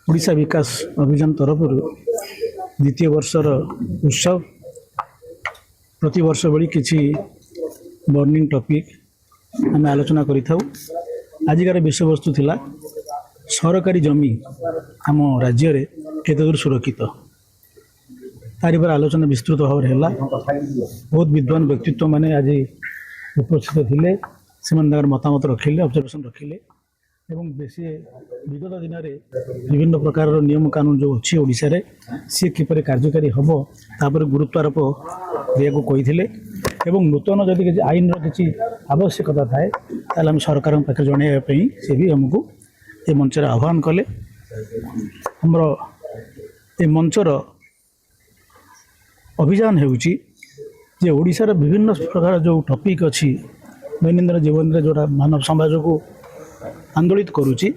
ओडिशा विकास अभियान तरफ द्वितीय वर्षर उत्सव प्रति वर्ष भली किसी बर्निंग टॉपिक आम आलोचना करिथाउ। आजिकार विषय वस्तु थिला सरकारी जमी आम राज्य रे केते दूर सुरक्षित तारि पर आलोचना विस्तृत भाव है। बहुत विद्वान व्यक्तित्व माने आज उपस्थित थिले, से मतामत रखिले, ऑब्जर्वेशन रखिले एवं बेसी विगत दिन में विभिन्न प्रकार नियम कानून जो अच्छी ओडिशा रे सी किपर कार्यकारी हम तापर गुरुत्वारोप दिया कही एवं नूतन जदि किसी आईन किसी आवश्यकता थाए ताल आम सरकार पाखे जनवाई सी भी आमको ये मंचर आह्वान कले। हमर ये मंचर अभियान होउची जे ओडिशार विभिन्न प्रकार जो टॉपिक अच्छी दैनंदिन जीवन में जोड़ा मानव समाज को आंदोलित करुच्ची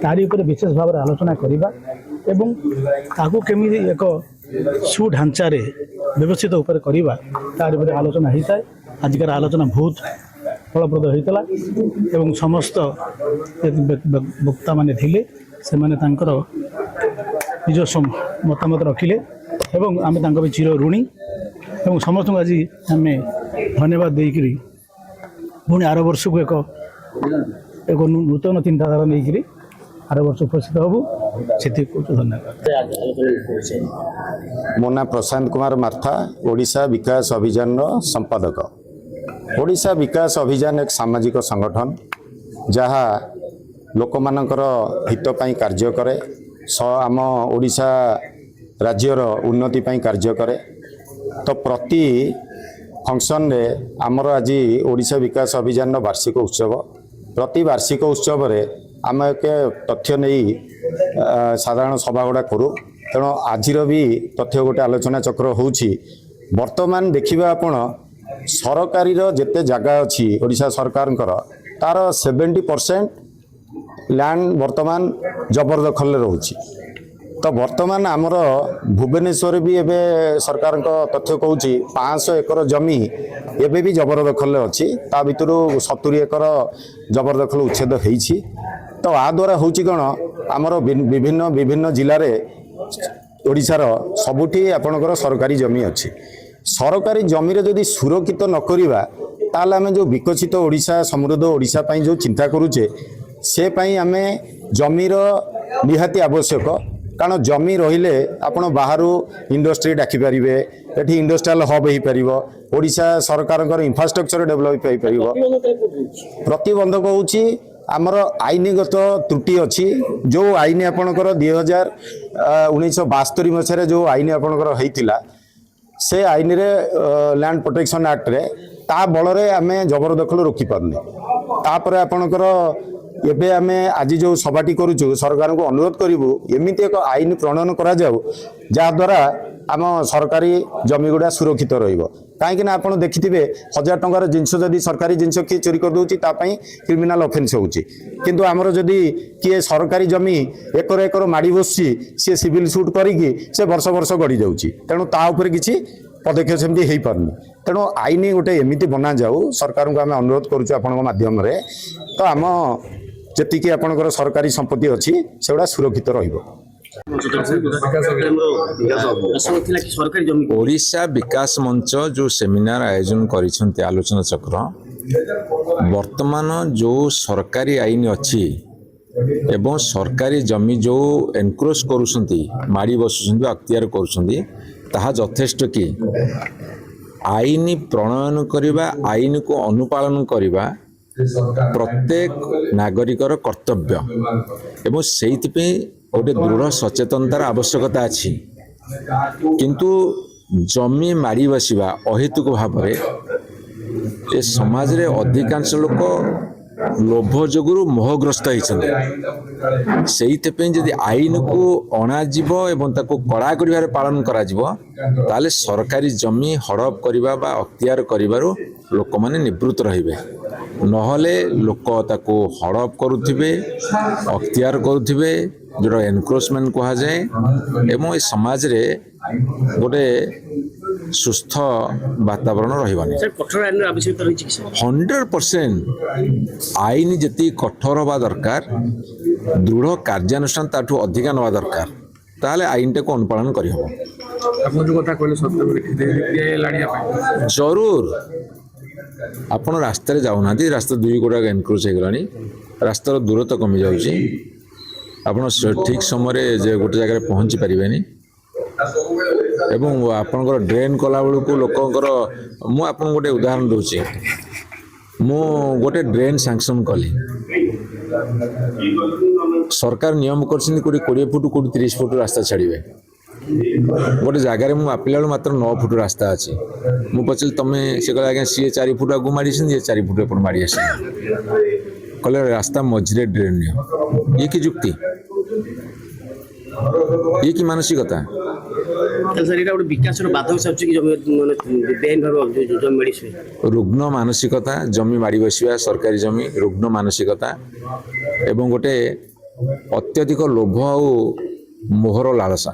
तारी ऊपर विशेष भाव में आलोचना करवा एवं ताकू केमी एक सुढांचा व्यवस्थित उपर करवा तारी ऊपर आलोचना होता है। आजिकार आलोचना बहुत फलप्रद होता एवं समस्त वक्ता माने थिले से माने तांकर निज मतामत रखिले एवं आमे तांको भी चिर ऋणी एवं समस्त को आज आम धन्यवाद देकरी पुणी आर वर्ष को एक नूतन चिंताधारा नहीं आर वर्ष उपस्थित हबू से धन्यवाद। मो ना प्रशांत कुमार मार्था, ओडिशा विकास अभियान संपादक। ओडिशा विकास अभियान एक सामाजिक संगठन जहाँ लोक मानकर हित पई कार्य करे, आम ओडिशा राज्यर उन्नति पई कार्य करे। तो प्रति फंक्शन रे आमर आज ओडिशा विकास अभियान वार्षिक उत्सव। प्रति वार्षिक उत्सव रे आम एक तथ्य नहीं साधारण सभा गुड़ा करूँ, तेणु आज भी तथ्य गोटे आलोचना चक्र होउछि। वर्तमान देखिबा आपण सरकारी जेते जगह अच्छी ओडिशा सरकार तार 70% लैंड वर्तमान जबरदखल रोची। तो वर्तमान आमर भुवनेश्वर भी एबे सरकार तथ्य कहूँ 500 एकर जमी एबे भी जबरदखल अच्छी, ता भितर 70 एकर जबरदखल उच्छेद होइछि। तो आ द्वारा होउछि कौन आमर विभिन्न विभिन्न जिले में ओडिशार सबुठी आपणकर सरकारी जमी अच्छी। सरकारी जमी रे जदि सुरक्षित न करिबा ताल आमे जो विकसित ओडिशा समृद्ध ओडिशा पई जो चिंता करूचे से पई आमे जमीर निहाती आवश्यक। कारण जमी रहिले आपण बाहरु इंडस्ट्री डाकी पारिबे, एठी इंडस्ट्रियल हब हो पार, ओडिशा सरकार इंफ्रास्ट्रक्चर डेवलप हो पार। प्रतिबंधक होउची आमर आईनगत त्रुटि अच्छी। जो आईन आपणकर 1972 मसीह जो आईन आपणकर होइतिला से आईन रे लैंड प्रोटेक्शन एक्ट रे ता बल रे आमे जबरदखल रोकी पारने। तापर आपणकर एबे आमे आज जो सभाटी करूछु सरकार को अनुरोध करूँ एमती एक आईन प्रणयन करा जाऊ जहा द्वारा आम सरकारी जमी गुड़ा सुरक्षित रहिबो। कहीं आप देखिथे 1000 टंकार जिनस जदि सरकारी जिनस किए चोरी कर दूची तापाई क्रिमिनाल ऑफेंस होउची, किंतु आमर जदि किए सरकारी जमी एकर एकर माड़ी बसची सी सिविल सूट करिकी से वर्ष वर्ष गड़ी जाउची, तेणु ता ऊपर किछि पदक्षेप सेमती हो पारनी। तेणु आईन गोटे एमती बना जाऊ सरकार को आम अनुरोध करूँ आपण माध्यम रे। तो आम जेतिकी आपणकर सरकारी संपत्ति अच्छी सेगुड़ा सुरक्षित रहिबो। ओडिशा विकास मंच जो सेमिनार आयोजन करिसेंती आलोचना चक्र वर्तमान जो सरकारी आईन अच्छी एवं सरकारी जमी जो एनक्रोच करुछंती माड़ी बसुछंती अख्तियार करुछंती ताहा यथेष्ट कि आईन प्रणयन करिबा, आईन को अनुपालन करिबा प्रत्येक नागरिकर कर्तव्य एवं से गोटे दृढ़ सचेतनतार आवश्यकता अच्छी। किंतु जमी माड़ी बसवा अहेतुक भाव ए समाज रे अधिकांश लोक लोभ जोगुरु मोहग्रस्त होती से जदि आईन को अणाजिब एवं ताको कड़ा करिवार पालन करा जिवो ताले सरकारी जमी हड़प करिबा बा अख्तियार करिबारु लोक माने निवृत्त रहिबे। नहले लोक ताको हड़प करुथिबे, अख्तियार करुथिबे, जोड़ा एनक्रोचमेंट कहा जाए एवं ए समाज रे गोटे ସୁସ୍ଥ ବାତାବରଣ ରହିବନି। ସାର୍ କଠୋର ଆଇନର ଆବଶ୍ୟକତା ରହିଛି କି ସାର୍? 100% ଆଇନ ଯେତିକି କଠୋର ହେବା ଦରକାର, ଦୃଢ଼ କାର୍ଯ୍ୟାନୁଷ୍ଠାନ ତାଠୁ ଅଧିକା ନେବା ଦରକାର, ତାହେଲେ ଆଇନଟାକୁ ଅନୁପାଳନ କରିହେବ। ଆପଣ ଯେଉଁ କଥା କହିଲେ ସତ୍ୟ ଜରୁର ଆପଣ ରାସ୍ତାରେ ଯାଉନାହାନ୍ତି, ରାସ୍ତା ଦୁଇ ଗୁଡ଼ାକ ଏନକ୍ରୋଚ୍ ହେଇଗଲାଣି, ରାସ୍ତାର ଦୂରତ୍ୱ କମିଯାଉଛି, ଆପଣ ଠିକ୍ ସମୟରେ ଯେ ଗୋଟେ ଜାଗାରେ ପହଞ୍ଚି ପାରିବେନି ଏବଂ ଆପଣଙ୍କର ଡ୍ରେନ୍ କଲାବେଳକୁ ଲୋକଙ୍କର, ମୁଁ ଆପଣଙ୍କୁ ଗୋଟେ ଉଦାହରଣ ଦେଉଛି, ମୁଁ ଗୋଟେ ଡ୍ରେନ୍ ସାଙ୍କସନ୍ କଲି, ସରକାର ନିୟମ କରିଛନ୍ତି କୋଉଠି 20 ଫୁଟ କୋଉଠି 30 ଫୁଟ ରାସ୍ତା ଛାଡ଼ିବେ, ଗୋଟେ ଜାଗାରେ ମୁଁ ମାପିଲା ବେଳକୁ ମାତ୍ର 9 ଫୁଟ ରାସ୍ତା ଅଛି। ମୁଁ ପଚାରିଲି ତମେ, ସେ କହିଲେ ଆଜ୍ଞା ସିଏ 4 ଫୁଟ ଆଗକୁ ମାଡ଼ି ଆସିଛନ୍ତି, ଇଏ 4 ଫୁଟ ଏପଟ ମାଡ଼ି ଆସିଛନ୍ତି, କହିଲେ ରାସ୍ତା ମଝିରେ ଡ୍ରେନ୍ ନିଅ। ଇଏ କି ଯୁକ୍ତି, ଇଏ କି ମାନସିକତା? ତାହେଲେ ସାର୍ ଏଇଟା ଗୋଟେ ବିକାଶର ବାଧକ ସାଜୁଛି କି ଜମି ମାନେ ବେଆଇନ ଭାବେ ଜମି ମିଳିଛି? ରୁଗ୍ନ ମାନସିକତା, ଜମି ମାଡ଼ି ବସିବା, ସରକାରୀ ଜମି, ରୁଗ୍ନ ମାନସିକତା ଏବଂ ଗୋଟେ ଅତ୍ୟଧିକ ଲୋଭ ଆଉ ମୋହର ଲାଳସା।